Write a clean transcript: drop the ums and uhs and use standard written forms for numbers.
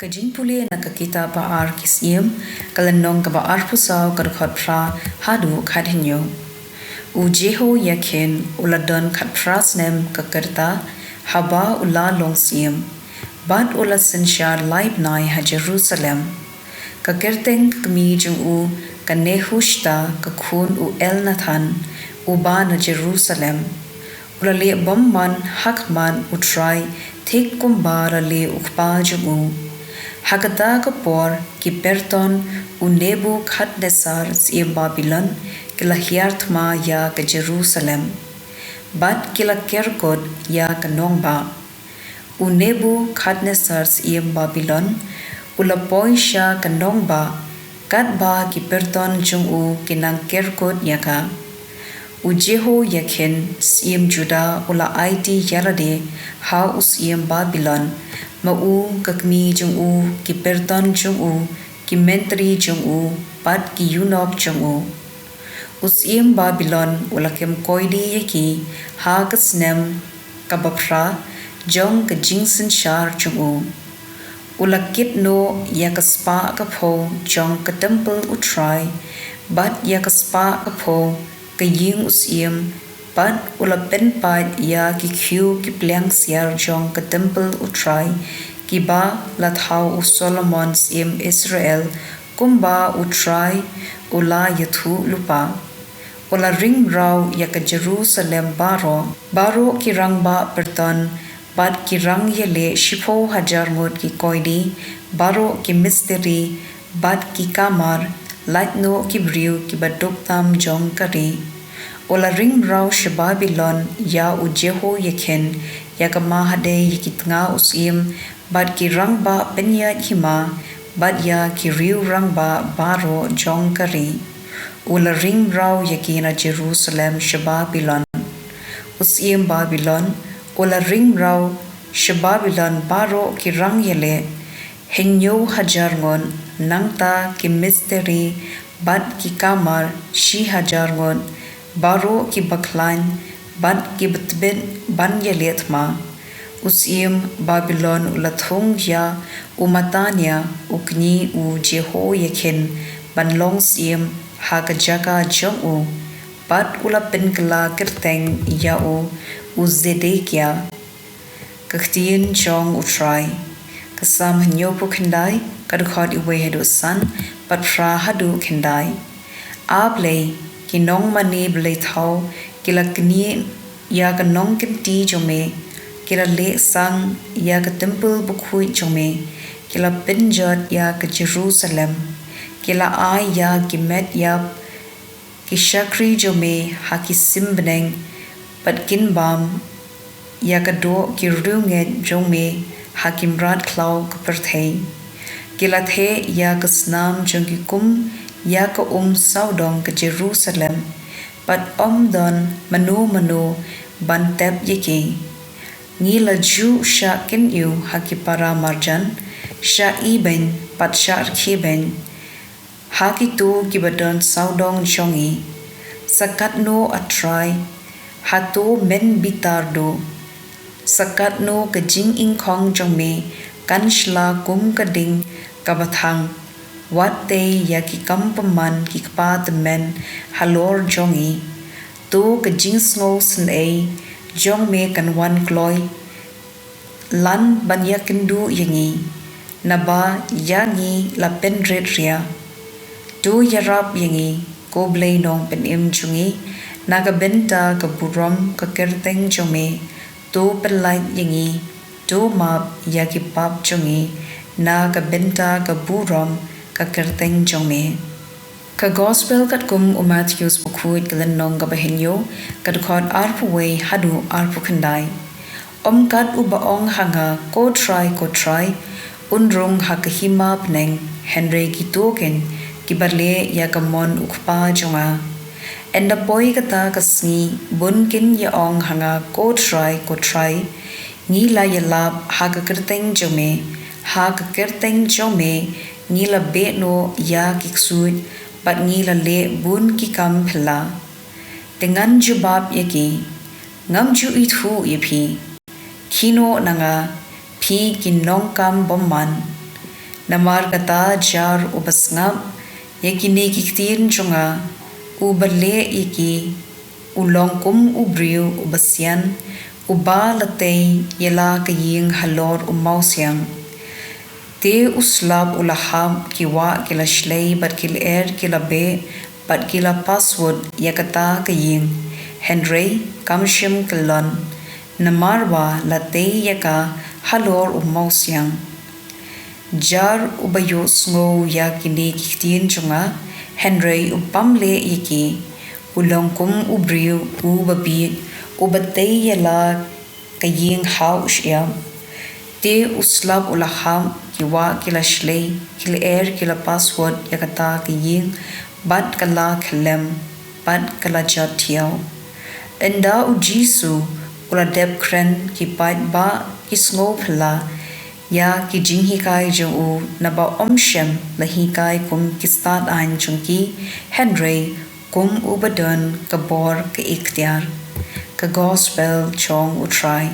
Ka jingpule na ka kita baar kisiem kalanong ka baar pusaw ka khot phra hadu khat hinyo u jeho yakhen uladon khat phra snem ka karta haba ula longsiem bad ula senshar live nai ha Jerusalem ka kerteng kmi jung u ka nehushta ka khun u el nathan u ba na Jerusalem ula le bomman hakman u try thik kumbara le ukpa jung u Hagada kapor ki perton u nebu khat desar si Babylon kila hiartma ya ke Jerusalem. Bat kila kerkod ya ke nongba. U nebu khat desar si Babylon ula poisha ke nongba kat ba ki perton jung u kinang kerkod ya ka. U jeho yakin siem Juda ula aiti yarade ha usiem Babylon. Mau kakmi jung u ki perton jung u ki mentri jung u pat ki yunop jung u usiem Babylon ulakem koidi yaki ha kasnem kabapra jong ka jingsen shar jung u ulakit no yakaspa kapo jong ka temple utrai bat yakaspa kapo ka ying usiem Pat ula penpat ya ki kyu ki pliang siar jong ka temple utrai ki ba lathau u Solomon sim Israel kumba utrai ula yathu lupa ula ring raw ya ka Jerusalem baro ki rangba perton bat ki rang yele shipho hajar ngot ki koidi baro ki misteri bat ki kamar latno ki briu ki badok tam jong kari Ola ring raw she Babylon ya u jeho yeken ya ka mahade yikitnga usim bad ki rangba penya hima bad ya ki riu rangba baro jong kari Ola ring raw yakina Jerusalem she Babylon usim Babylon ola ring raw she Babylon baro ki rang yele henyo hajar ngon nangta ki misteri bad ki kamar shi hajar ngon Baro ki baklan ban ki betbet ban yelet ma usim Babylon ulathong ya umatanya ukni u jeho yeken ban long sim ha ka jaga jong u bat ula penkla kerteng ya u zedekia ka ktien jong utrai kasam hanyo pu khendai kadkhot iwe hedu san pat fra hadu khendai a Blei ki nong mani Blei thau kila knie ya ka nong kinti jome kila le sang ya ka temple bukhui jome kila pinjot ya ka Jerusalem kila ai ya ki met ya ki shakri jome ha ki simbneng patkin bam ya ka do ki runget jome ha ki mrat klau ka perthei kila the ya ka snam jong ki kum ya ka saudong ke Jerusalem pat don manu bantep yeki ngila ju sha kin yu hakipara marjan sha iben pat sha khiben hakitu kibadon saudong jongi sakat no atrai hatu men bitardo sakat no ke jing ing khong jongme kanshla kum kading kabathang Wat te ya ki kampaman ki kpat men halor jongi to ka jingsngo sen e jong me kan wan kloi lan ban ya kindu yangi naba yangi la penret ria to yarap yangi ko Blei nong pen im jungi naga benta ka buram ka kerteng jome to pelait yangi to map ya ki pap jongi naga benta ka buram ka kerteng jongme ka gospel kat kum Matthews bukhuit kalan nong ka bahenyo kat khot arpuwe hadu arpu khandai kat ubaong hanga ko try unrung hakahima pneng henry gitoken kibarle ya kamon ukpa jonga enda boy kata kasngi bunkin ya ong hanga ko try ngi la yalap hakakerteng jome ngila be no ya kiksud pat ngila le bun ki kam phela dengan jubab yaki ngam ju ithu yepi kino nanga phi ki nong kam bomman Namar kata jar ubasngap yakini ktien chunga ubale iki ulong kum ubriu ubasian uba latei yela kaying halor umausiang te uslab ulaham kiwa kila shlei bat kil kila be bat kila password yakata kaying Henry kamshim kalon namarwa latei yaka halor umausiang jar ubayo sngo yakini ktien chunga Henry upamle iki ulong kum ubriu ubabi ubatei yela kaying hausyam te uslab ulaham kiwa kila shlei kil kila password yakata kaying bat kala kalem bat kala jatiao enda ujisu uladep kren kipat ba kisngo phala ya ki jinghikai jo naba omshem lahikai kum kistat ain chungki Henry kum ubadon kabor ka iktiar ka gospel chong utrai